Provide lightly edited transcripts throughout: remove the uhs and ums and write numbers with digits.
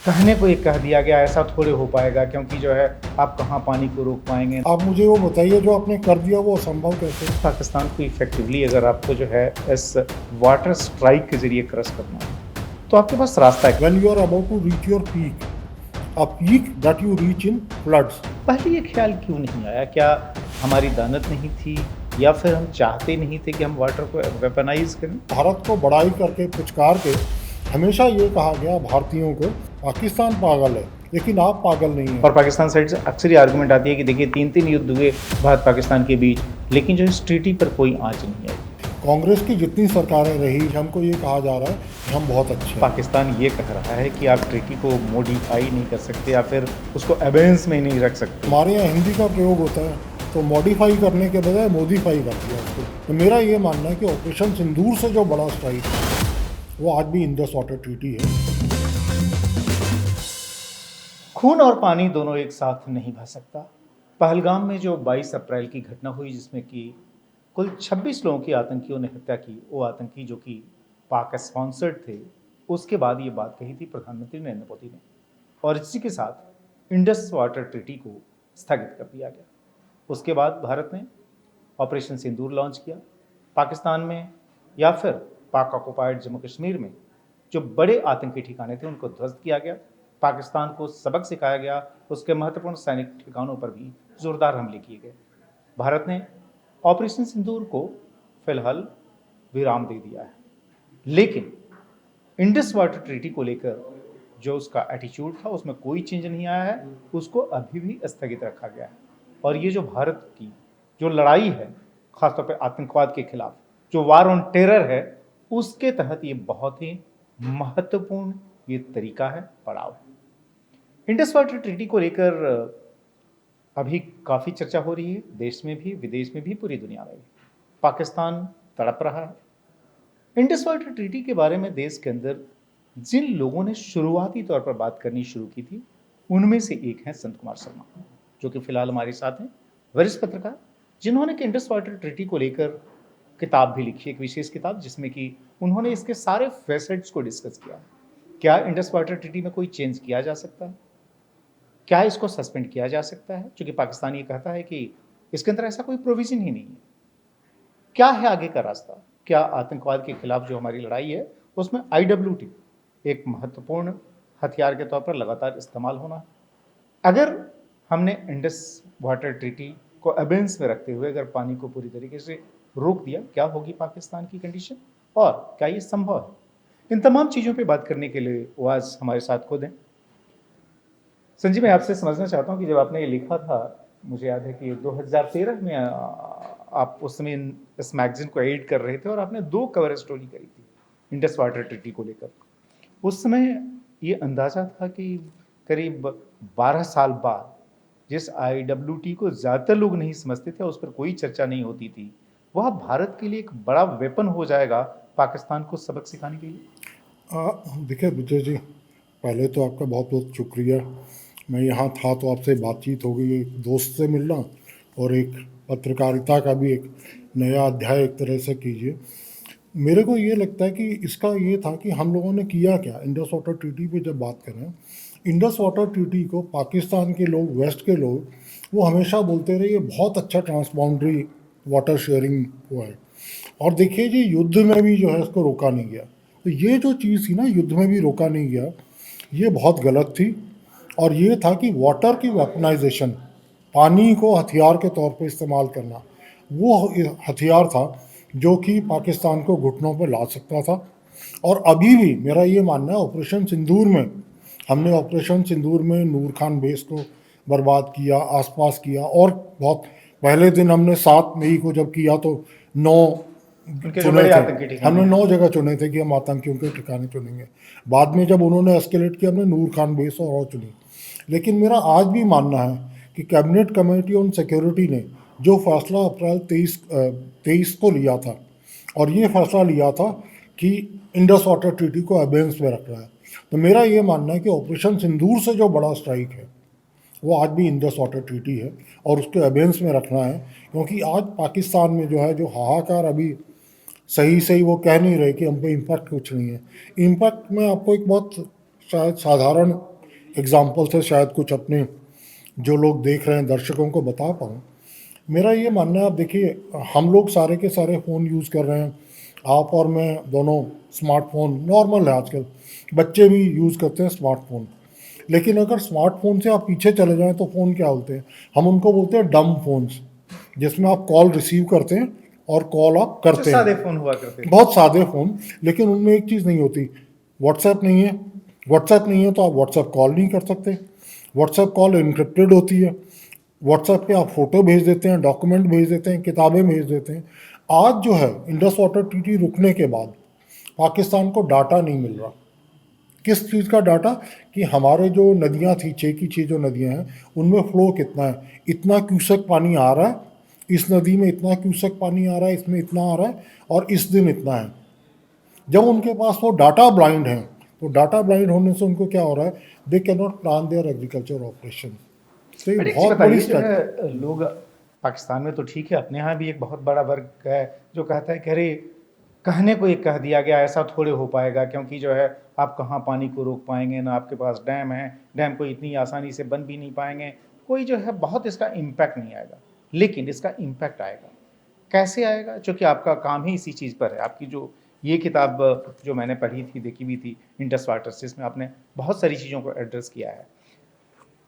कहने को एक कह दिया गया, ऐसा थोड़े हो पाएगा, क्योंकि जो है आप कहाँ पानी को रोक पाएंगे। आप मुझे वो बताइए जो आपने कर दिया वो असंभव कैसे? पाकिस्तान को इफेक्टिवली अगर आपको जो है इस वाटर स्ट्राइक के जरिए क्रश करना है तो आपके पास रास्ता है। When you are about to reach your peak, a peak that you reach in floods. पहले ये ख्याल क्यों नहीं आया? क्या हमारी दानत नहीं थी या फिर हम चाहते नहीं थे कि हम वाटर को वेपनाइज करें? भारत को बड़ाई करके पुचकार के हमेशा ये कहा गया भारतीयों को पाकिस्तान पागल है, लेकिन आप पागल नहीं हैं। और पाकिस्तान साइड से अक्सर ये आर्गुमेंट आती है कि देखिए 3-3 युद्ध हुए भारत पाकिस्तान के बीच, लेकिन जो इस ट्रीटी पर कोई आंच नहीं आई। कांग्रेस की जितनी सरकारें रही हमको ये कहा जा रहा है कि हम बहुत अच्छे हैं। पाकिस्तान ये कह रहा है कि आप ट्रीटी को मॉडिफाई नहीं कर सकते या फिर उसको अबेंस में नहीं रख सकते। हमारे यहाँ हिंदी का प्रयोग होता है तो मॉडिफाई करने के बजाय मोडिफाई कर दिया उसको। तो मेरा ये मानना है कि ऑपरेशन सिंदूर से जो बड़ा स्ट्राइक है वो आज भी इंडस वाटर ट्रीटी है। खून और पानी दोनों एक साथ नहीं बह सकता। पहलगाम में जो 22 अप्रैल की घटना हुई जिसमें कि कुल 26 लोगों की आतंकियों ने हत्या की, वो आतंकी जो कि पाक स्पॉन्सर्ड थे, उसके बाद ये बात कही थी प्रधानमंत्री नरेंद्र मोदी ने, और इसी के साथ इंडस वाटर ट्रीटी को स्थगित कर दिया गया। उसके बाद भारत ने ऑपरेशन सिंदूर लॉन्च किया। पाकिस्तान में या फिर पाक ऑक्युपाइड जम्मू कश्मीर में जो बड़े आतंकी ठिकाने थे उनको ध्वस्त किया गया। पाकिस्तान को सबक सिखाया गया। उसके महत्वपूर्ण सैनिक ठिकानों पर भी जोरदार हमले किए गए। भारत ने ऑपरेशन सिंदूर को फिलहाल विराम दे दिया है, लेकिन इंडस वाटर ट्रीटी को लेकर जो उसका एटीट्यूड था उसमें कोई चेंज नहीं आया है, उसको अभी भी स्थगित रखा गया है। और ये जो भारत की जो लड़ाई है खासतौर पर आतंकवाद के खिलाफ, जो वार ऑन टेरर है, उसके तहत ये बहुत ही महत्वपूर्ण ये तरीका है, पड़ाव है। इंडस वाटर ट्रीटी को लेकर अभी काफ़ी चर्चा हो रही है, देश में भी, विदेश में भी, पूरी दुनिया में भी। पाकिस्तान तड़प रहा है। इंडस वाटर ट्रीटी के बारे में देश के अंदर जिन लोगों ने शुरुआती तौर पर बात करनी शुरू की थी, उनमें से एक हैं संत कुमार शर्मा, जो कि फिलहाल हमारे साथ हैं, वरिष्ठ पत्रकार, जिन्होंने कि इंडस वाटर ट्रीटी को लेकर किताब भी लिखी, एक विशेष किताब जिसमें कि उन्होंने इसके सारे फैसेट्स को डिस्कस किया। क्या इंडस वाटर ट्रीटी में कोई चेंज किया जा सकता है? क्या इसको सस्पेंड किया जा सकता है? क्योंकि पाकिस्तान ये कहता है कि इसके अंदर ऐसा कोई प्रोविजन ही नहीं है। क्या है आगे का रास्ता? क्या आतंकवाद के खिलाफ जो हमारी लड़ाई है उसमें IWT एक महत्वपूर्ण हथियार के तौर पर लगातार इस्तेमाल होना है? अगर हमने इंडस वाटर ट्रीटी को अबेंस में रखते हुए अगर पानी को पूरी तरीके से रोक दिया, क्या होगी पाकिस्तान की कंडीशन और क्या ये संभव है? इन तमाम चीज़ों पे बात करने के लिए वो आज हमारे साथ खुद हैं। संजीव, मैं आपसे समझना चाहता हूँ कि जब आपने ये लिखा था, मुझे याद है कि 2013 में आप उस समय इस मैगजीन को एडिट कर रहे थे और आपने 2 कवर स्टोरी करी थी इंडस वाटर ट्रीटी को लेकर। उस समय ये अंदाज़ा था कि करीब 12 साल बाद जिस IWT को ज़्यादातर लोग नहीं समझते थे, उस पर कोई चर्चा नहीं होती थी, वह भारत के लिए एक बड़ा वेपन हो जाएगा पाकिस्तान को सबक सिखाने के लिए। देखिए विजय जी, पहले तो आपका बहुत बहुत शुक्रिया। मैं यहाँ था तो आपसे बातचीत हो गई, एक दोस्त से मिलना और एक पत्रकारिता का भी एक नया अध्याय एक तरह से कीजिए। मेरे को ये लगता है कि इसका ये था कि हम लोगों ने किया क्या। इंडस वाटर ट्रीटी पे जब बात करें, इंडस वाटर ट्रीटी को पाकिस्तान के लोग, वेस्ट के लोग, वो हमेशा बोलते रहे ये बहुत अच्छा ट्रांसबाउंड्री वाटर शेयरिंग हुआ है। और देखिए जी, युद्ध में भी जो है इसको रोका नहीं गया। तो ये जो चीज़ थी ना, युद्ध में भी रोका नहीं गया, ये बहुत गलत थी। और ये था कि वाटर की वेपनाइजेशन, पानी को हथियार के तौर पे इस्तेमाल करना, वो हथियार था जो कि पाकिस्तान को घुटनों पे ला सकता था। और अभी भी मेरा ये मानना है, ऑपरेशन सिंदूर में हमने ऑपरेशन सिंदूर में नूर खान बेस को बर्बाद किया, आसपास किया, और बहुत पहले दिन हमने 7 मई को जब किया तो 9 चुने थे, हमने 9 जगह चुने थे कि हम आतंकियों के ठिकाने चुनेंगे। बाद में जब उन्होंने एस्केलेट किया, हमने नूर खान बेस और चुनी। लेकिन मेरा आज भी मानना है कि कैबिनेट कमेटी ऑन सिक्योरिटी ने जो फैसला अप्रैल 23 को लिया था, और ये फैसला लिया था कि इंडस वाटर ट्रीटी को अबेंस में रखना है, तो मेरा ये मानना है कि ऑपरेशन सिंदूर से जो बड़ा स्ट्राइक है वो आज भी इंडस वाटर ट्रीटी है और उसके अबेंस में रखना है। क्योंकि आज पाकिस्तान में जो है जो हाहाकार, अभी सही वो कह नहीं रहे कि हम पे इम्पैक्ट कुछ नहीं है। इम्पैक्ट में आपको एक बहुत शायद साधारण एग्जाम्पल से शायद कुछ अपने जो लोग देख रहे हैं दर्शकों को बता पाऊँ। मेरा ये मानना है, आप देखिए हम लोग सारे के सारे फ़ोन यूज़ कर रहे हैं, आप और मैं दोनों स्मार्टफोन नॉर्मल है आजकल, बच्चे भी यूज़ करते हैं स्मार्टफोन। लेकिन अगर स्मार्टफोन से आप पीछे चले जाएं तो फ़ोन क्या होते हैं, हम उनको बोलते हैं डम फोन्स, जिसमें आप कॉल रिसीव करते हैं और कॉल आप जो करते सादे हैं। फोन हुआ करते थे। बहुत सादे फ़ोन, लेकिन उनमें एक चीज़ नहीं होती, व्हाट्सएप नहीं है। व्हाट्सएप नहीं है तो आप व्हाट्सएप कॉल नहीं कर सकते, व्हाट्सएप कॉल इनक्रिप्टेड होती है। व्हाट्सएप पे आप फ़ोटो भेज देते हैं, डॉक्यूमेंट भेज देते हैं, किताबें भेज देते हैं। आज जो है इंडस वाटर ट्रीटी रुकने के बाद पाकिस्तान को डाटा नहीं मिल रहा। किस चीज़ का डाटा, कि हमारे जो नदियाँ थी, 6 की 6 जो नदियाँ हैं उनमें फ़्लो कितना है, इतना क्यूसेक पानी आ रहा है, इस नदी में इतना क्यूसेक पानी आ रहा है, इसमें इतना आ रहा है, और इस दिन इतना है। जब उनके पास वो डाटा ब्लाइंड है, तो डाटा ब्लाइंड होने से उनको क्या हो रहा है, they can not plan their agriculture operation. तो ये बट एक चीज़ बहुत बड़ी बताइए, जो स्ट्रैटेजी। है लोग पाकिस्तान में तो ठीक है, अपने यहाँ भी एक बहुत बड़ा वर्ग है जो कहता है कि अरे कहने को एक कह दिया गया, ऐसा थोड़े हो पाएगा, क्योंकि जो है आप कहाँ पानी को रोक पाएंगे, ना आपके पास डैम है, डैम को इतनी आसानी से बन भी नहीं पाएंगे, कोई जो है बहुत इसका इम्पैक्ट नहीं आएगा। लेकिन इसका इम्पैक्ट आएगा, कैसे आएगा? चूँकि आपका काम ही इसी चीज़ पर है। आपकी जो ये किताब जो मैंने पढ़ी थी, देखी भी थी, इंडस वाटर से, इसमें आपने बहुत सारी चीज़ों को एड्रेस किया है।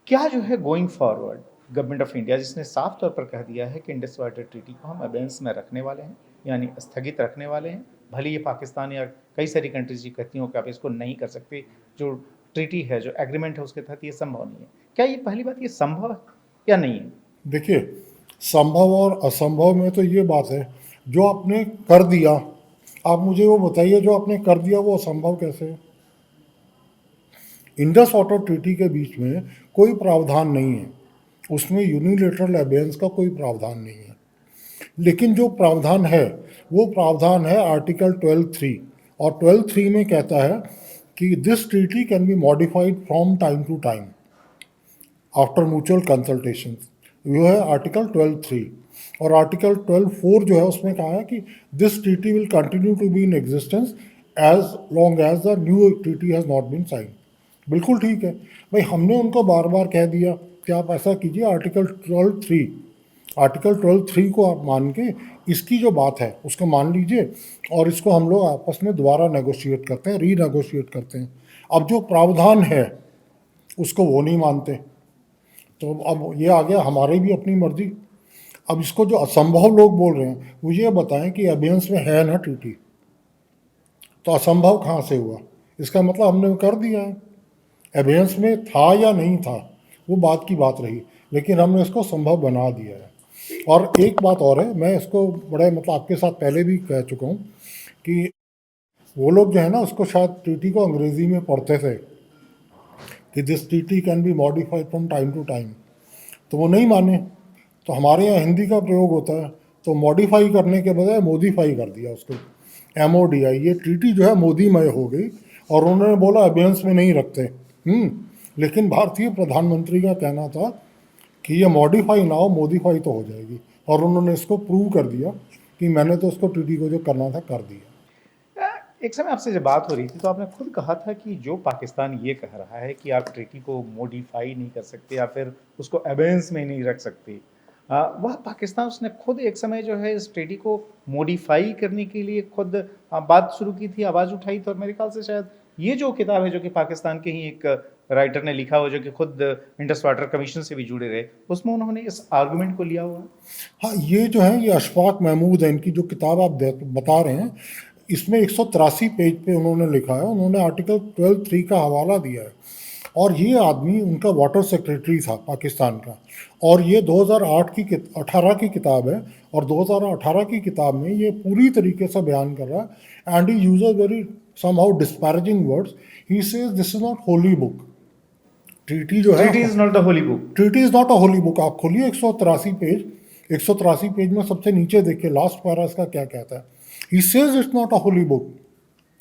क्या जो है going forward government of India, जिसने साफ तौर पर कह दिया है कि इंडस वाटर ट्रीटी को हम अबेंस में रखने वाले हैं, यानी स्थगित रखने वाले हैं, भले ये पाकिस्तान या कई सारी कंट्रीज ये कहती हों कि आप इसको नहीं कर सकते, जो ट्रीटी है, जो एग्रीमेंट है, उसके तहत ये संभव नहीं है। क्या ये पहली बात, ये संभव है या नहीं है? देखिए, संभव और असंभव में तो ये बात है, जो आपने कर दिया, आप मुझे वो बताइए, जो आपने कर दिया वो असंभव कैसे है? इंडस वाटर ट्रीटी के बीच में कोई प्रावधान नहीं है, उसमें यूनिलेटरल अबेंस का कोई प्रावधान नहीं है। लेकिन जो प्रावधान है वो प्रावधान है आर्टिकल 12(3), और 12(3) में कहता है कि this treaty can be modified from time to time after mutual consultation. ये है आर्टिकल 12(3), और आर्टिकल 12(4) जो है उसमें कहा है कि this treaty will continue to be in existence as long as the new treaty has not been sign. बिल्कुल ठीक है भाई, हमने उनको बार बार कह दिया कि आप ऐसा कीजिए, आर्टिकल 12(3) को आप मान के इसकी जो बात है उसको मान लीजिए, और इसको हम लोग आपस में दोबारा नेगोशिएट करते हैं, रीनेगोशिएट करते हैं। अब जो प्रावधान है उसको वो नहीं मानते, तो अब ये आ गया हमारी भी अपनी मर्जी। अब इसको जो असंभव लोग बोल रहे हैं, मुझे ये बताएं कि अबेंस में है ना ट्रीटी, तो असंभव कहाँ से हुआ? इसका मतलब हमने कर दिया है। अबेंस में था या नहीं था वो बात की बात रही, लेकिन हमने इसको संभव बना दिया है। और एक बात और है, मैं इसको बड़े मतलब आपके साथ पहले भी कह चुका हूँ कि वो लोग जो है ना उसको शायद ट्रीटी को अंग्रेज़ी में पढ़ते थे कि this treaty can be modified from time to time, तो वो नहीं माने। तो हमारे यहाँ हिंदी का प्रयोग होता है, तो मॉडिफाई करने के बजाय मोदीफाई कर दिया उसको, MODI। ये ट्रीटी जो है मोदीमय हो गई, और उन्होंने बोला अबेंस में नहीं रखते। लेकिन भारतीय प्रधानमंत्री का कहना था कि ये मॉडिफाई ना हो, मोदीफाई तो हो जाएगी, और उन्होंने इसको प्रूव कर दिया कि मैंने तो उसको ट्रीटी को जो करना था कर दिया। एक समय आपसे जब बात हो रही थी तो आपने खुद कहा था कि जो पाकिस्तान ये कह रहा है कि आप ट्रीटी को मॉडिफाई नहीं कर सकते या फिर उसको अबेंस में नहीं रख सकते, वह पाकिस्तान उसने खुद एक समय जो है इस ट्रीटी को मॉडिफाई करने के लिए खुद बात शुरू की थी, आवाज़ उठाई थी। और मेरे ख्याल से शायद ये जो किताब है, जो कि पाकिस्तान के ही एक राइटर ने लिखा हुआ, जो कि खुद इंडस वाटर कमीशन से भी जुड़े रहे, उसमें उन्होंने इस आर्गुमेंट को लिया हुआ है। हाँ, ये जो है ये अशफाक महमूद है, इनकी जो किताब आप बता रहे हैं, इसमें 183 पेज पे उन्होंने लिखा है, उन्होंने आर्टिकल 12(3) का हवाला दिया है। और ये आदमी उनका वाटर सेक्रेटरी था पाकिस्तान का, और ये 2018 की किताब है, और 2018 की किताब में ये पूरी तरीके से बयान कर रहा है, and he uses very somehow disparaging words. He says this is not Holi book. Treaty जो है, treaty is not the Holi book. Treaty is not a Holi book. आप खोलिए 183 पेज, 183 पेज में सबसे नीचे देखिए लास्ट पैरा इसका क्या कहता है। He says it's not a Holi book,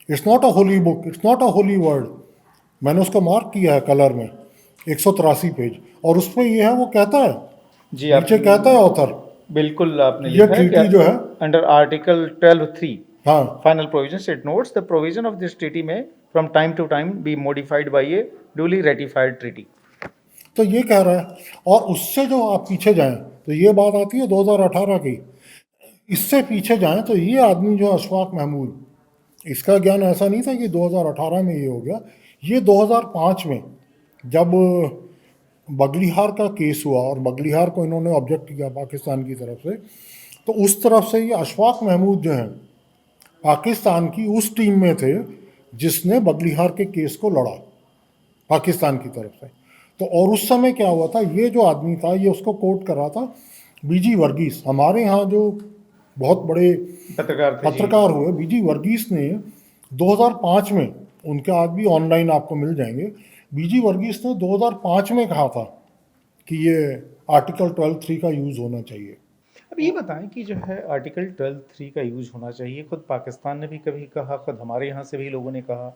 it's not a Holi book, it's not a Holi word. मैंने उसको मार्क किया है कलर में, 183 पेज, और उसमें ये है, वो कहता है, जी, आप नीचे कहता है ऑथर, बिल्कुल आपने ये लिखा है ट्रीटी कि जो है, अंडर आर्टिकल 12(3) हाँ final provision it notes the provision of this treaty में from time to time be modified by a duly ratified treaty. तो ये कह रहा है। और उससे जो आप पीछे जाएं तो ये बात आती है 2018 की। इससे पीछे जाएं तो ये आदमी जो अशफाक महमूद, इसका ज्ञान ऐसा नहीं था कि 2018 में ये हो गया। ये 2005 में जब बगलिहार का केस हुआ और बगलिहार को इन्होंने ऑब्जेक्ट किया पाकिस्तान की तरफ से, तो उस तरफ से ये अशफाक महमूद जो हैं पाकिस्तान की उस टीम में थे जिसने बगलिहार के केस को लड़ा पाकिस्तान की तरफ से। तो और उस समय क्या हुआ था, ये जो आदमी था ये उसको कोट कर रहा था बीजी वर्गीस, हमारे यहाँ जो बहुत बड़े पत्रकार हुए, बीजी वर्गीस ने 2005 में, उनके आज भी ऑनलाइन आपको मिल जाएंगे, बीजी वर्गीस ने 2005 में कहा था कि ये आर्टिकल 12(3) का यूज़ होना चाहिए। अब ये बताएं कि जो है आर्टिकल 12(3) का यूज होना चाहिए, खुद पाकिस्तान ने भी कभी कहा, खुद हमारे यहाँ से भी लोगों ने कहा,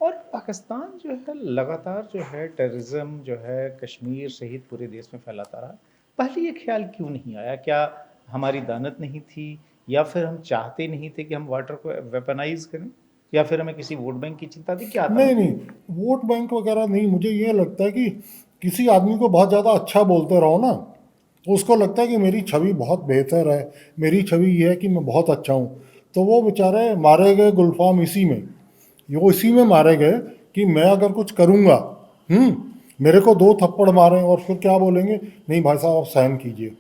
और पाकिस्तान जो है लगातार जो है टेररिज्म जो है कश्मीर सहित पूरे देश में फैलाता रहा। पहले ये ख्याल क्यों नहीं आया? क्या हमारी दानत नहीं थी, या फिर हम चाहते नहीं थे कि हम वाटर को वेपनाइज करें, या फिर हमें किसी वोट बैंक की चिंता थी? क्या था? नहीं, वोट बैंक वगैरह नहीं। मुझे ये लगता है कि किसी आदमी को बहुत ज़्यादा अच्छा बोलते रहो ना, उसको लगता है कि मेरी छवि बहुत बेहतर है, मेरी छवि ये है कि मैं बहुत अच्छा हूँ, तो वो बेचारे मारे गए गुलफाम इसी में, वो इसी में मारे गए कि मैं अगर कुछ करूँगा, मेरे को 2 थप्पड़ मारें और फिर क्या बोलेंगे, नहीं भाई साहब आप सहन कीजिए,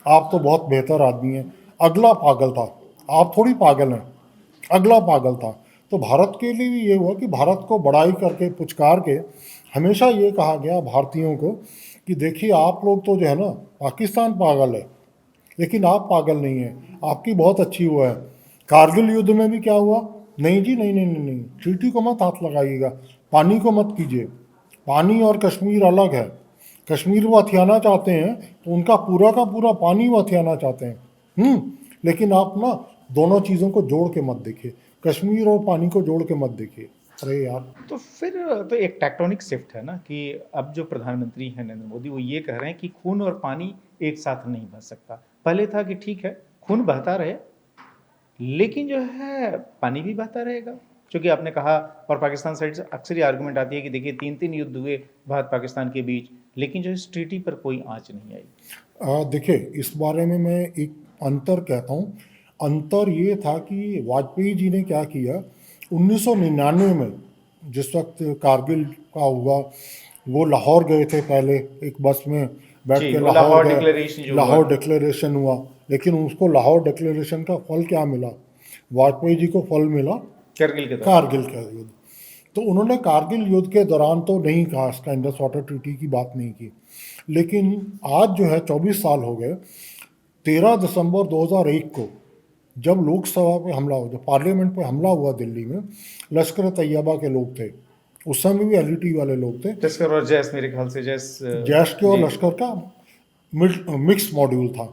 आप तो बहुत बेहतर आदमी हैं। अगला पागल था, आप थोड़ी पागल हैं, अगला पागल था। तो भारत के लिए भी ये हुआ कि भारत को बड़ाई करके पुचकार के हमेशा ये कहा गया भारतीयों को कि देखिए आप लोग तो जो है ना, पाकिस्तान पागल है लेकिन आप पागल नहीं हैं, आपकी बहुत अच्छी हुआ है। कारगिल युद्ध में भी क्या हुआ, नहीं जी नहीं नहीं नहीं नहीं, ट्रीटी को मत हाथ लगाइएगा, पानी को मत कीजिए, पानी और कश्मीर अलग है। कश्मीर वो हथियाना चाहते हैं तो उनका पूरा का पूरा पानी वो हथियाना चाहते हैं, लेकिन आप ना दोनों चीज़ों को जोड़ के मत देखिए, कश्मीर और पानी को जोड़ के मत देखिए। अरे यार, तो फिर तो एक टेक्टोनिक शिफ्ट है ना कि अब जो प्रधानमंत्री हैं नरेंद्र मोदी, वो ये कह रहे हैं कि खून और पानी एक साथ नहीं बह सकता। पहले था कि ठीक है खून बहता रहे लेकिन जो है पानी भी बहता रहेगा, क्योंकि आपने कहा, और पाकिस्तान साइड से अक्सर ये आर्गुमेंट आती है कि देखिए 3 युद्ध हुए भारत पाकिस्तान के बीच, लेकिन जो इस ट्रीटी पर कोई आंच नहीं आई। देखिए इस बारे में मैं एक अंतर कहता हूँ। अंतर ये था कि वाजपेयी जी ने क्या किया 1999 में, जिस वक्त कारगिल का हुआ, वो लाहौर गए थे पहले एक बस में बैठ के, लाहौर डिक्लेरेशन हुआ, लेकिन उसको लाहौर डिक्लेरेशन का फल क्या मिला, वाजपेयी जी को फल मिला कारगिल का युद्ध। तो उन्होंने कारगिल युद्ध के दौरान तो नहीं कहा, इसका इंडस वाटर ट्रीटी की बात नहीं की, लेकिन आज जो है 24 साल हो गए, 13 दिसंबर 2001 को जब लोकसभा पे हमला हुआ, जब पार्लियामेंट पे हमला हुआ दिल्ली में, लश्कर तैयबा के लोग थे, उस समय भी एलईटी वाले लोग थे, लश्कर और जैश, मेरे ख्याल से जैश के और लश्कर का मिक्स मॉड्यूल था।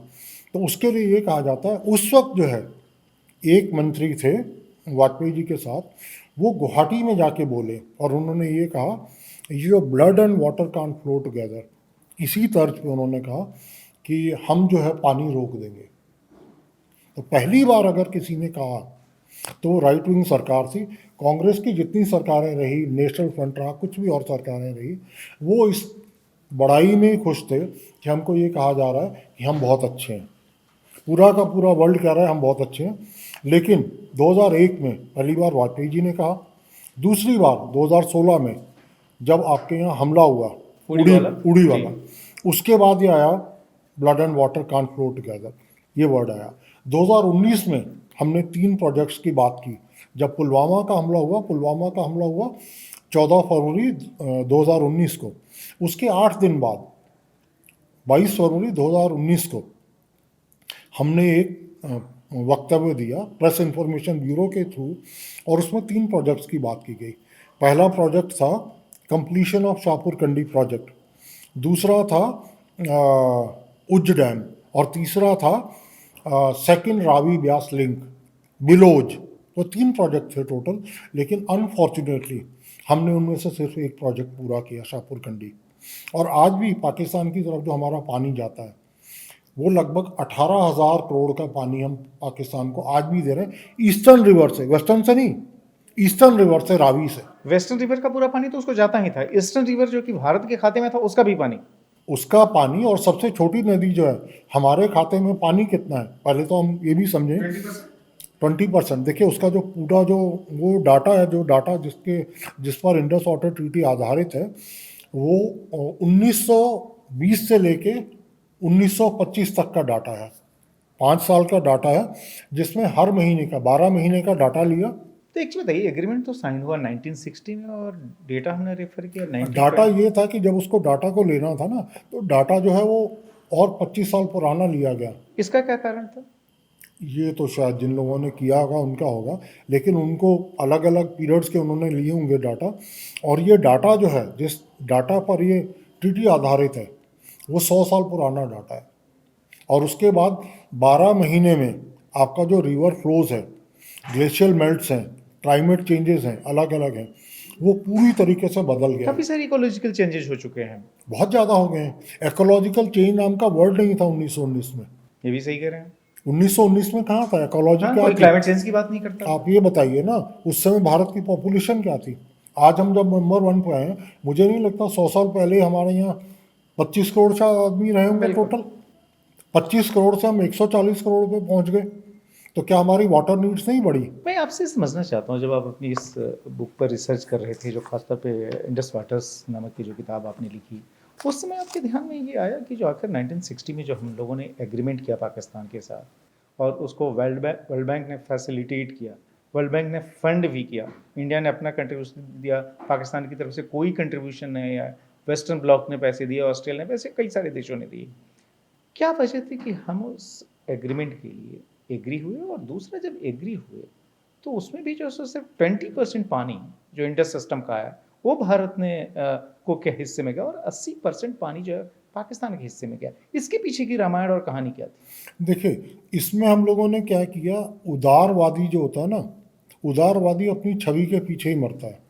तो उसके लिए ये कहा जाता है, उस वक्त जो है एक मंत्री थे वाजपेयी जी के साथ, वो गुवाहाटी में जाके बोले और उन्होंने ये कहा, यो blood and water can't flow together, इसी तर्ज पे उन्होंने कहा कि हम जो है पानी रोक देंगे। तो पहली बार अगर किसी ने कहा तो राइट विंग सरकार थी। कांग्रेस की जितनी सरकारें रही, नेशनल फ्रंट रहा, कुछ भी और सरकारें रही, वो इस बड़ाई में खुश थे कि हमको ये कहा जा रहा है कि हम बहुत अच्छे हैं, पूरा का पूरा वर्ल्ड कह रहा है हम बहुत अच्छे हैं। लेकिन 2001 में पहली बार वाजपेयी जी ने कहा, दूसरी बार 2016 में जब आपके यहाँ हमला हुआ उड़ी वाला, उसके बाद ये आया blood and water can't flow together, ये वर्ड आया। 2019 में हमने 3 प्रोजेक्ट्स की बात की। जब पुलवामा का हमला हुआ 14 फरवरी 2019 को, उसके 8 दिन बाद 22 फरवरी 2019 को हमने एक वक्तव्य दिया प्रेस इंफॉर्मेशन ब्यूरो के थ्रू, और उसमें 3 प्रोजेक्ट्स की बात की गई। पहला प्रोजेक्ट था completion of Shahpur Kandi project, दूसरा था उज्ज डैम, और तीसरा था second Ravi Beas link below. तो 3 प्रोजेक्ट थे टोटल, लेकिन अनफॉर्चुनेटली हमने उनमें से सिर्फ एक प्रोजेक्ट पूरा किया, शाहपुर कंडी। और आज भी पाकिस्तान की तरफ जो हमारा पानी जाता है वो लगभग 18,000 करोड़ का पानी हम पाकिस्तान को आज भी दे रहे हैं, ईस्टर्न रिवर से, वेस्टर्न से नहीं, ईस्टर्न रिवर से, रावी से। वेस्टर्न रिवर का पूरा पानी तो उसको जाता ही था, ईस्टर्न रिवर जो कि भारत के खाते में था उसका भी पानी। उसका पानी, और सबसे छोटी नदी जो है हमारे खाते में पानी कितना है, पहले तो हम ये भी समझें। 20%। देखिए उसका जो पूरा जो वो डाटा है, जो डाटा जिस पर इंडस वाटर ट्रीटी आधारित है, वो 1920 से लेके 1925 तक का डाटा है। 5 साल का डाटा है, जिसमें हर महीने का 12 महीने का डाटा लिया। तो एक चीज बताइए, एग्रीमेंट तो साइन हुआ 1960 में और डेटा हमने रेफर किया 1920। डाटा ये था कि जब उसको डाटा को लेना था ना, तो डाटा जो है वो और 25 साल पुराना लिया गया। इसका क्या कारण था? ये तो शायद जिन लोगों ने किया होगा उनका होगा, लेकिन उनको अलग अलग पीरियड्स के उन्होंने लिए होंगे डाटा। और ये डाटा जो है, जिस डाटा पर ये ट्रीटी आधारित है, वो 100 साल पुराना डाटा है। और उसके बाद 12 महीने में आपका जो रिवर फ्लोज है, ग्लेशियल मेल्ट्स हैं, क्लाइमेट चेंजेस हैं, अलग अलग हैं, वो पूरी तरीके से बदल गया है। काफी सारी इकोलॉजिकल चेंजेस हो चुके हैं। बहुत ज़्यादा हो गए हैं। एक्ोलॉजिकल चेंज नाम का वर्ड नहीं था 1919 में। ये भी सही कह रहे हैं। 1919 में कहाँ था एक्ोलॉजी? हाँ, क्या कोई थी? क्लाइमेट चेंज की बात नहीं करता। आप ये बताइए ना, उस समय भारत की पॉपुलेशन क्या थी? आज हम जब नंबर 1 पे आए हैं, मुझे नहीं लगता 100 साल पहले हमारे यहाँ 25 करोड़ से आदमी रहे होंगे बिल्कुल। टोटल। 25 करोड़ से हम 140 करोड़ पे पहुंच गए। तो क्या हमारी वाटर नीड्स नहीं बढ़ी? मैं आपसे समझना चाहता हूँ, जब आप अपनी इस बुक पर रिसर्च कर रहे थे, जो खासतौर पे इंडस वाटर्स नामक की जो किताब आपने लिखी, उस समय आपके ध्यान में ये आया कि जो आखिर 1960 में जो हम लोगों ने एग्रीमेंट किया पाकिस्तान के साथ, और उसको वर्ल्ड बैंक ने फैसिलिटेट किया, वर्ल्ड बैंक ने फंड भी किया, इंडिया ने अपना कंट्रीब्यूशन दिया, पाकिस्तान की तरफ से कोई कंट्रीब्यूशन नहीं आया, वेस्टर्न ब्लॉक ने पैसे दिए, ऑस्ट्रेलिया ने पैसे, कई सारे देशों ने दिए। क्या वजह थी कि हम उस एग्रीमेंट के लिए एग्री हुए? और दूसरा, जब एग्री हुए तो उसमें भी जो सो सिर्फ 20% पानी जो इंडस सिस्टम का है वो भारत ने को के हिस्से में गया, और 80% पानी जो है पाकिस्तान के हिस्से में गया। इसके पीछे की रामायण और कहानी क्या थी? देखिए, इसमें हम लोगों ने क्या किया, उदारवादी जो होता है ना, उदारवादी अपनी छवि के पीछे ही मरता है।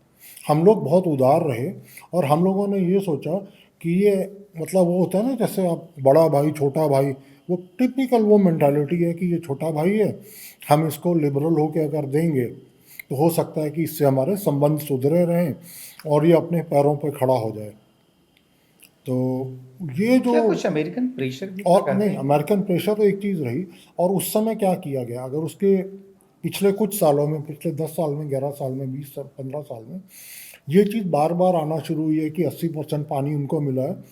हम लोग बहुत उदार रहे, और हम लोगों ने ये सोचा कि ये, मतलब वो होता है ना, जैसे आप बड़ा भाई छोटा भाई, वो टिपिकल वो मेंटालिटी है कि ये छोटा भाई है, हम इसको लिबरल होकर अगर देंगे तो हो सकता है कि इससे हमारे संबंध सुधरे रहें और ये अपने पैरों पर खड़ा हो जाए। तो ये जो, क्या कुछ अमेरिकन प्रेशर भी और कहते नहीं, हैं? अमेरिकन प्रेशर तो एक चीज़ रही। और उस समय क्या किया गया, अगर उसके पिछले कुछ सालों में, पिछले 10 साल में, 11 साल में, 20 साल, 15 साल में, ये चीज़ बार बार आना शुरू हुई है कि 80% पानी उनको मिला है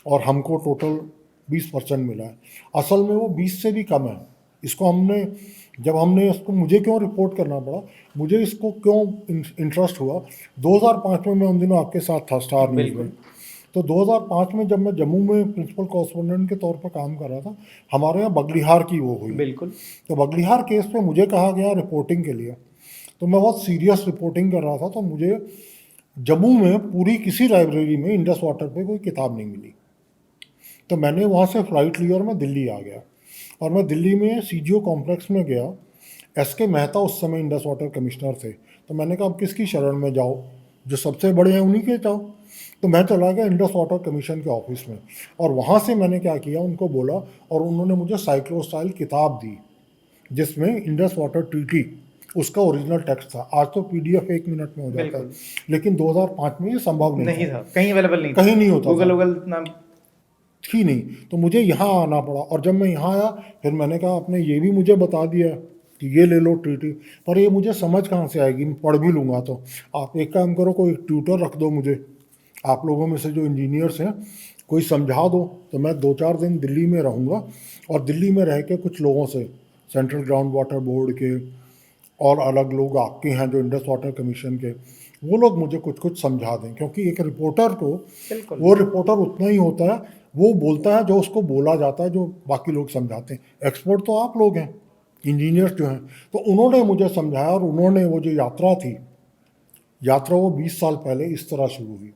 और हमको टोटल 20% मिला है। असल में वो 20 से भी कम है। इसको हमने, जब हमने इसको, मुझे क्यों रिपोर्ट करना पड़ा, मुझे इसको क्यों इंटरेस्ट हुआ, 2005 में मैं उन दिनों आपके साथ था स्टार न्यूज़ में। तो 2005 में जब मैं जम्मू में प्रिंसिपल कॉरेस्पोंडेंट के तौर पर काम कर रहा था, हमारे यहाँ बगलिहार की वो हुई। बिल्कुल। तो बगलिहार केस पे मुझे कहा गया रिपोर्टिंग के लिए, तो मैं बहुत सीरियस रिपोर्टिंग कर रहा था, तो मुझे जम्मू में पूरी किसी लाइब्रेरी में इंडस वाटर पे कोई किताब नहीं मिली। तो मैंने वहाँ से फ़्लाइट ली और मैं दिल्ली आ गया। और मैं दिल्ली में सीजीओ कॉम्प्लेक्स में गया। एस.के. मेहता उस समय इंडस वाटर कमिश्नर थे। तो मैंने कहा अब किसकी शरण में जाओ, जो सबसे बड़े हैं उन्हीं के जाओ। तो मैं चला गया इंडस वाटर कमीशन के ऑफिस में, और वहाँ से मैंने क्या किया, उनको बोला, और उन्होंने मुझे साइक्लोस्टाइल किताब दी, जिसमें इंडस वाटर ट्रीटी, उसका ओरिजिनल टेक्स्ट था। आज तो पीडीएफ 1 मिनट में हो जाता है, लेकिन 2005 में ये संभव नहीं था, था, कहीं अवेलेबल नहीं था, कहीं नहीं होता, गूगल नाम थी नहीं। तो मुझे यहाँ आना पड़ा, और जब मैं यहाँ आया, फिर मैंने कहा आपने ये भी मुझे बता दिया कि ये ले लो ट्रीटी, पर ये मुझे समझ कहाँ से आएगी, मैं पढ़ भी लूँगा। तो आप एक काम करो, कोई ट्यूटर रख दो मुझे, आप लोगों में से जो इंजीनियर्स हैं, कोई समझा दो। तो मैं 2-4 दिन दिल्ली में रहूँगा, और दिल्ली में रह के कुछ लोगों से, सेंट्रल ग्राउंड वाटर बोर्ड के और अलग लोग आपके हैं जो इंडस वाटर कमीशन के, वो लोग मुझे कुछ कुछ समझा दें। क्योंकि एक रिपोर्टर को, वो रिपोर्टर उतना ही होता है, वो बोलता है जो उसको बोला जाता है, जो बाकी लोग समझाते हैं। एक्सपर्ट तो आप लोग हैं, इंजीनियर्स जो हैं। तो उन्होंने मुझे समझाया, और उन्होंने वो जो यात्रा थी, यात्रा वो 20 साल पहले इस तरह शुरू हुई।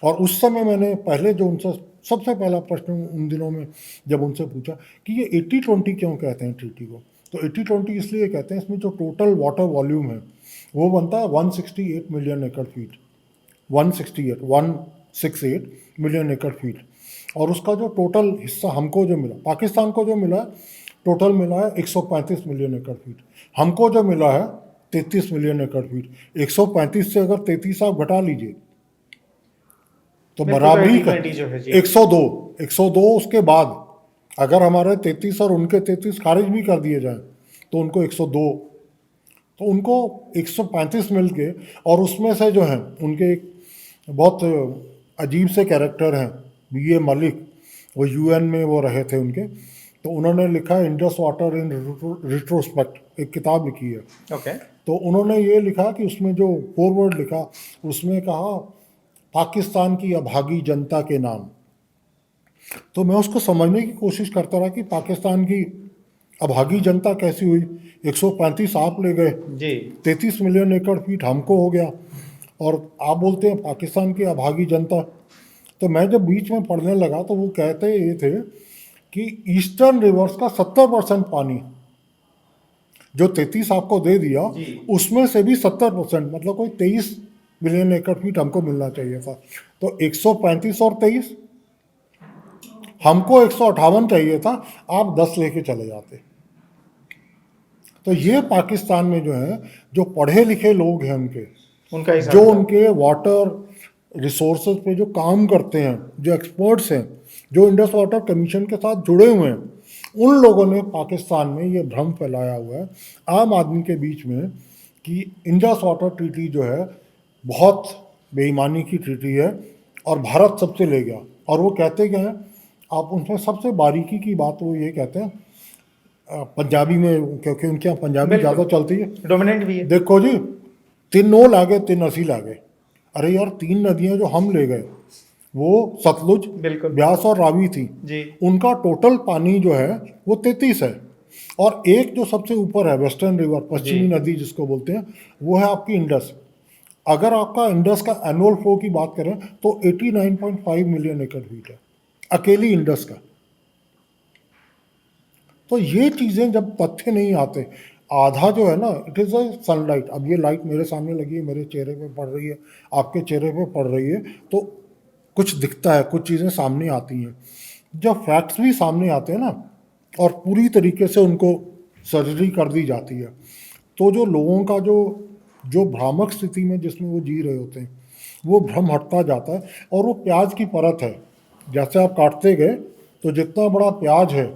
और उस समय मैंने पहले जो उनसे सबसे पहला प्रश्न उन दिनों में जब उनसे पूछा कि ये 80-20 क्यों कहते हैं ट्रीटी को, तो 80-20 इसलिए कहते हैं, इसमें जो टोटल वाटर वॉल्यूम है वो बनता है 168 मिलियन एकड़ फीट, 168 मिलियन एकड़ फीट। और उसका जो टोटल हिस्सा हमको जो मिला, पाकिस्तान को जो मिला है, टोटल मिला है 135 मिलियन एकड़ फीट, हमको जो मिला है 33 मिलियन एकड़ फीट। 135 से अगर 33 आप घटा लीजिए तो बिल्कुल, बराबरी का 80-20 जो है जी। 102 उसके बाद अगर हमारे 33 और उनके 33 खारिज भी कर दिए जाए तो उनको 102, तो उनको 135 मिल के, और उसमें से जो है उनके एक बहुत अजीब से कैरेक्टर हैं B.A. मलिक, वो UN में वो रहे थे उनके, तो उन्होंने लिखा इंडस वाटर इन रिट्रोस्पेक्ट, एक किताब लिखी है। ओके। तो उन्होंने ये लिखा कि उसमें जो फॉरवर्ड लिखा उसमें कहा पाकिस्तान की अभागी जनता के नाम। तो मैं उसको समझने की कोशिश करता रहा कि पाकिस्तान की अभागी जनता कैसी हुई। 135 आप ले गए, जी 33 मिलियन एकड़ फीट हमको हो गया, और आप बोलते हैं पाकिस्तान की अभागी जनता। तो मैं जब बीच में पढ़ने लगा तो वो कहते ये थे कि ईस्टर्न रिवर्स का 70% पानी जो 33 आपको दे दिया जी। उसमें से भी 70%, मतलब कोई 23 मिलियन एकड़ फीट हमको मिलना चाहिए था। तो 135 और 23, हमको 158 चाहिए था, आप 10 लेके चले जाते। तो ये पाकिस्तान में जो है, जो पढ़े लिखे लोग हैं उनके, उनका हिसाब जो किताब। उनके वाटर रिसोर्सेज पे जो काम करते हैं, जो एक्सपर्ट्स हैं, जो इंडस वाटर कमीशन के साथ जुड़े हुए हैं, उन लोगों ने पाकिस्तान में ये भ्रम फैलाया हुआ है आम आदमी के बीच में कि इंडस वाटर ट्रीटी जो है बहुत बेईमानी की ट्रीटी है और भारत सबसे ले गया। और वो कहते क्या हैं, आप उनमें सबसे बारीकी की बात वो ये कहते हैं, पंजाबी में, क्योंकि उनके यहाँ पंजाबी बिल्कुल। ज़्यादा चलती है। डोमिनेंट भी है। देखो जी, 3 नौ लागे 3 असी लागे। अरे यार, 3 नदियां जो हम ले गए वो सतलुज, बिल्कुल। ब्यास और रावी थी। जी उनका टोटल पानी जो है वो 33 है, और एक जो सबसे ऊपर है वेस्टर्न रिवर, पश्चिमी जी। नदी जिसको बोलते हैं, वो है आपकी इंडस। अगर आपका इंडस का एनुअल फ्लो की बात करें तो 89.5 मिलियन एकड़ फीट है अकेली इंडस का। तो ये चीज़ें जब तथ्य नहीं आते, आधा जो है ना, इट इज़ अ सनलाइट। अब ये लाइट मेरे सामने लगी है, मेरे चेहरे पे पड़ रही है, आपके चेहरे पे पड़ रही है, तो कुछ दिखता है, कुछ चीज़ें सामने आती हैं। जब फैक्ट्स भी सामने आते हैं ना, और पूरी तरीके से उनको सर्जरी कर दी जाती है, तो जो लोगों का जो जो भ्रामक स्थिति में जिसमें वो जी रहे होते हैं, वो भ्रम हटता जाता है। और वो प्याज की परत है, जैसे आप काटते गए तो जितना बड़ा प्याज है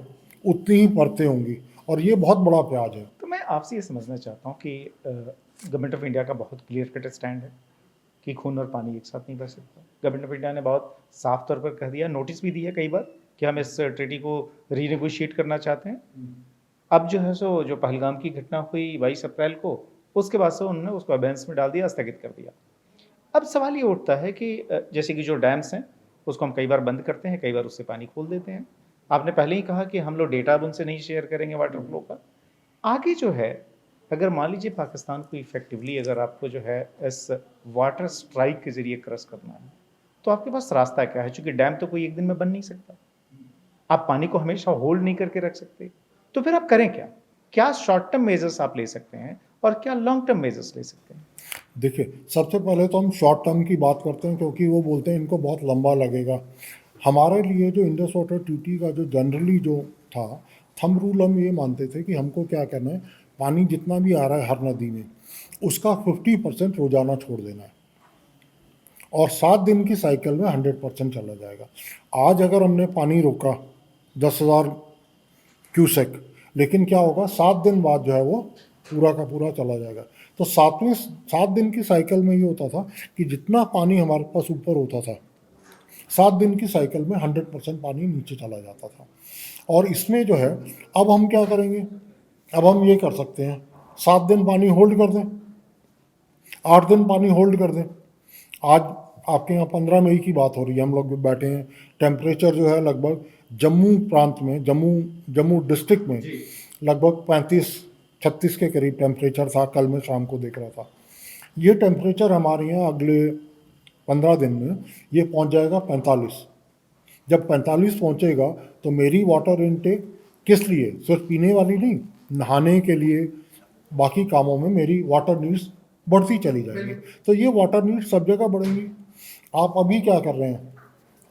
उतनी ही परतें होंगी, और ये बहुत बड़ा प्याज है। तो मैं आपसे ये समझना चाहता हूँ कि गवर्नमेंट ऑफ इंडिया का बहुत क्लियर कट स्टैंड है कि खून और पानी एक साथ नहीं बह सकता। गवर्नमेंट ऑफ इंडिया ने बहुत साफ तौर पर कह दिया, नोटिस भी दी है कई बार कि हम इस ट्रीटी को रीनेगोशिएट करना चाहते हैं। अब जो है सो जो पहलगाम की घटना हुई 22 अप्रैल को, उसके बाद से उन्होंने उसको अबेंस में डाल दिया, स्थगित कर दिया। अब सवाल ये उठता है कि जैसे कि जो डैम्स हैं उसको हम कई बार बंद करते हैं, कई बार उससे पानी खोल देते हैं। आपने पहले ही कहा कि हम लोग डेटा अब उनसे नहीं शेयर करेंगे वाटर फ्लो का। आगे जो है, अगर मान लीजिए पाकिस्तान को इफेक्टिवली अगर आपको जो है इस वाटर स्ट्राइक के जरिए क्रॉस करना है, तो आपके पास रास्ता क्या है? चूंकि डैम तो कोई एक दिन में बन नहीं सकता, आप पानी को हमेशा होल्ड नहीं करके रख सकते, तो फिर आप करें क्या? क्या शॉर्ट टर्म मेजर्स आप ले सकते हैं और क्या लॉन्ग टर्म मेजर्स ले सकते हैं? देखिए, सबसे पहले तो हम शॉर्ट टर्म की बात करते हैं, क्योंकि वो बोलते हैं इनको बहुत लंबा लगेगा। हमारे लिए जो इंडस वाटर ट्रीटी का जो जनरली जो था थंब रूल, हम ये मानते थे कि हमको क्या करना है, पानी जितना भी आ रहा है हर नदी में उसका 50% रोजाना छोड़ देना है, और 7 दिन की साइकिल में 100% चला जाएगा। आज अगर हमने पानी रोका 10,000 क्यूसेक, लेकिन क्या होगा, 7 दिन बाद जो है वो पूरा का पूरा चला जाएगा। तो 7 दिन की साइकिल में ये होता था कि जितना पानी हमारे पास ऊपर होता था, 7 दिन की साइकिल में 100% पानी नीचे चला जाता था। और इसमें जो है, अब हम क्या करेंगे, अब हम ये कर सकते हैं, 7 दिन पानी होल्ड कर दें, 8 दिन पानी होल्ड कर दें। आज आपके यहाँ 15 मई की बात हो रही है, हम लोग बैठे हैं, टेम्परेचर जो है लगभग जम्मू प्रांत में, जम्मू डिस्ट्रिक्ट में लगभग 35-36 के करीब टेम्परेचर था। कल मैं शाम को देख रहा था। ये टेम्परेचर हमारे यहाँ अगले 15 दिन में ये पहुँच जाएगा 45। जब 45 पहुँचेगा तो मेरी वाटर इनटेक किस लिए, सिर्फ पीने वाली नहीं, नहाने के लिए, बाकी कामों में मेरी वाटर नीड्स बढ़ती चली जाएगी। तो ये वाटर नीड्स सब जगह बढ़ेंगी। आप अभी क्या कर रहे हैं,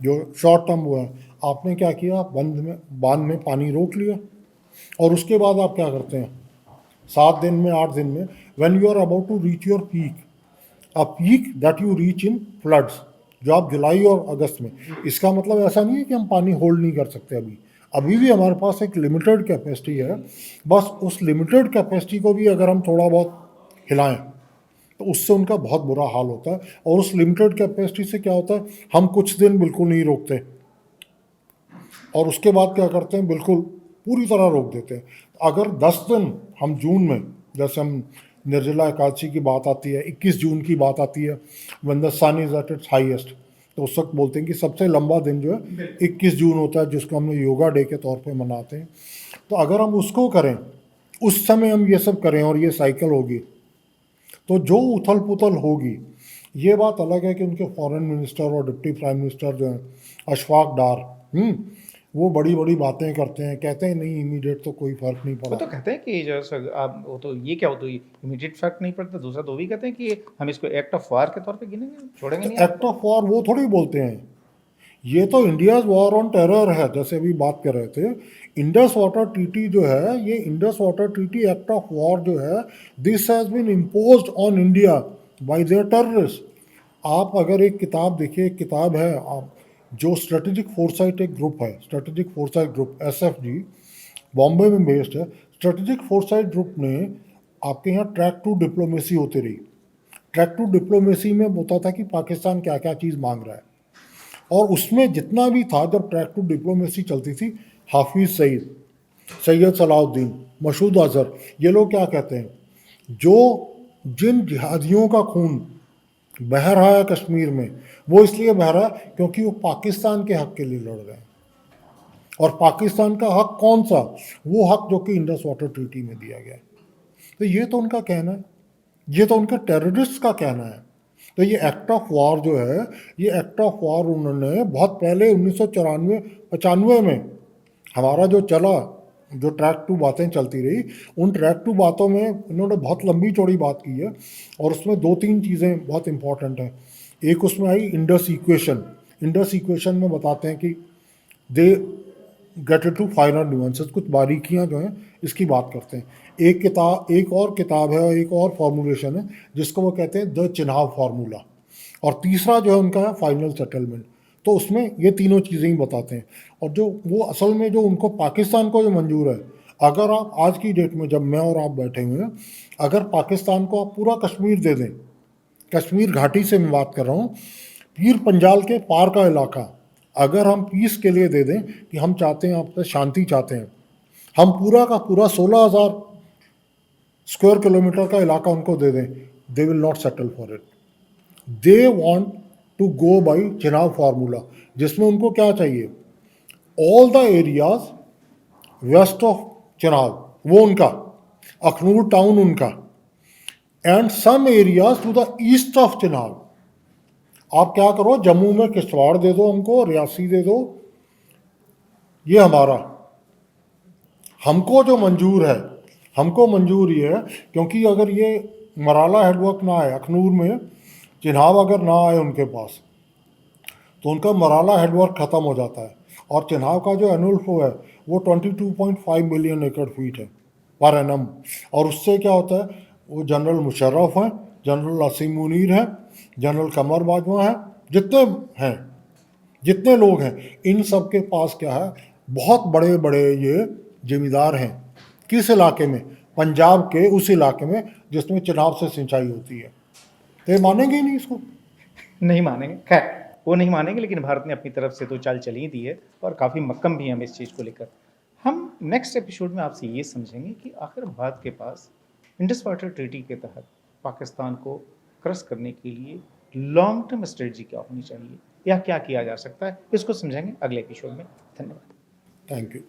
जो शॉर्ट टर्म हुआ है, आपने क्या किया, बांध में पानी रोक लिया, और उसके बाद आप क्या करते हैं, 7 दिन में 8 दिन में when you are about to reach your peak, a peak that you reach in floods, जो आप जुलाई और अगस्त में, इसका मतलब ऐसा नहीं है कि हम पानी होल्ड नहीं कर सकते। अभी भी हमारे पास एक लिमिटेड कैपेसिटी है। बस उस लिमिटेड कैपेसिटी को भी अगर हम थोड़ा बहुत हिलाएं तो उससे उनका बहुत बुरा हाल होता है। और उस लिमिटेड कैपेसिटी से क्या होता है, हम कुछ दिन बिल्कुल नहीं रोकते और उसके बाद क्या करते हैं, बिल्कुल पूरी तरह रोक देते हैं। अगर 10 दिन हम जून में, जैसे हम निर्जला एकादशी की बात आती है, 21 जून की बात आती है, when the sun is at its highest, तो उस वक्त बोलते हैं कि सबसे लंबा दिन जो है 21 जून होता है, जिसको हम योगा डे के तौर पे मनाते हैं। तो अगर हम उसको करें, उस समय हम ये सब करें और ये साइकिल होगी, तो जो उथल पुथल होगी, ये बात अलग है कि उनके फॉरेन मिनिस्टर और डिप्टी प्राइम मिनिस्टर जो हैं अशफाक डार, वो बड़ी बड़ी बातें करते हैं, कहते हैं नहीं इमीडिएट तो कोई फर्क नहीं वो पड़ा। तो कहते हैं कि जो आप वो तो ये क्या हो तो इमीडिएट फर्क नहीं पड़ता। दूसरा तो भी कहते हैं कि हम इसको एक्ट ऑफ वार के तौर पे गिनेंगे, छोड़ेंगे नहीं। एक्ट ऑफ वॉर वो थोड़ी बोलते हैं, ये तो इंडियाज वॉर ऑन टेरर है। जैसे अभी बात कर रहे थे, इंडस वाटर ट्रीटी जो है, ये Indus water treaty act of war जो है, this has been imposed on India by their terrorist. आप अगर एक किताब देखिए, एक किताब है आप जो स्ट्रेटेजिक फोरसाइट एक ग्रुप है, strategic foresight group SFG, Bombay में बेस्ड है। स्ट्रेटेजिक फोरसाइट ग्रुप ने आपके यहाँ ट्रैक टू डिप्लोमेसी होती रही। ट्रैक टू डिप्लोमेसी में होता था कि पाकिस्तान क्या क्या चीज़ मांग रहा है, और उसमें जितना भी था, जब ट्रैक टू डिप्लोमेसी चलती थी, हाफिज सईद, सैयद सलाउद्दीन, मसूद अजहर, ये लोग क्या कहते हैं, जो जिन जिहादियों का खून बह रहा है कश्मीर में, वो इसलिए बह रहा है क्योंकि वो पाकिस्तान के हक के लिए लड़ रहे हैं। और पाकिस्तान का हक कौन सा, वो हक जो कि इंडस वाटर ट्रीटी में दिया गया है। तो ये तो उनका कहना है, ये तो उनके टेररिस्ट का कहना है। तो ये एक्ट ऑफ वॉर जो है, ये एक्ट ऑफ वॉर उन्होंने बहुत पहले 1994-95 में हमारा जो चला, जो ट्रैक टू बातें चलती रही, उन ट्रैक टू बातों में इन्होंने बहुत लंबी चौड़ी बात की है। और उसमें 2-3 चीज़ें बहुत इंपॉर्टेंट हैं। एक उसमें आई इंडस इक्वेशन। इंडस इक्वेशन में बताते हैं कि they get it to final nuances, कुछ बारीकियां जो हैं इसकी बात करते हैं। एक और किताब है, एक और फॉर्मूलेशन है जिसको वो कहते हैं द चिनाब फार्मूला, और तीसरा जो है उनका है फाइनल सेटलमेंट। तो उसमें ये तीनों चीज़ें ही बताते हैं। और जो वो असल में जो उनको पाकिस्तान को जो मंजूर है, अगर आप आज की डेट में, जब मैं और आप बैठे हुए हैं, अगर पाकिस्तान को आप पूरा कश्मीर दे दें, कश्मीर घाटी से मैं बात कर रहा हूँ, पीर पंजाल के पार का इलाका, अगर हम पीस के लिए दे दें कि हम चाहते हैं, आपसे शांति चाहते हैं, हम पूरा का पूरा 16,000 स्क्वायर किलोमीटर का इलाका उनको दे दें, they will not settle for it. They want to go by Chenab formula, जिसमें उनको क्या चाहिए, all the areas west of Chenab वो उनका, अखनूर टाउन उनका, and some areas to the east of Chenab. आप क्या करो, जम्मू में किश्तवाड़ दे दो हमको, रियासी दे दो, ये हमारा। हमको जो मंजूर है, हमको मंजूर ये है, क्योंकि अगर ये मराला हेडवर्क ना आए अखनूर में, चिनाब अगर ना आए उनके पास, तो उनका मराला हेडवर्क ख़त्म हो जाता है। और चिनाब का जो एनुअल फ्लो है वो 22.5 मिलियन एकड़ फीट है पर एनम। और उससे क्या होता है, वो जनरल मुशर्रफ हैं, जनरल असीम मुनीर हैं, जनरल कमर बाजवा हैं, जितने हैं, जितने लोग हैं, इन सब के पास क्या है, बहुत बड़े बड़े ये जमींदार हैं। किस इलाके में, पंजाब के उस इलाके में जिसमें चिनाब से सिंचाई होती है। तो ये मानेंगे ही नहीं इसको। नहीं मानेंगे, खैर वो नहीं मानेंगे, लेकिन भारत ने अपनी तरफ से तो चाल चली दी है और काफ़ी मक्कम भी हम इस चीज़ को लेकर। हम नेक्स्ट एपिसोड में आपसे ये समझेंगे कि आखिर भारत के पास इंडस वाटर ट्रीटी के तहत पाकिस्तान को क्रश करने के लिए लॉन्ग टर्म स्ट्रेटजी क्या होनी चाहिए या क्या किया जा सकता है, इसको समझेंगे अगले एपिसोड में। धन्यवाद। Thank you.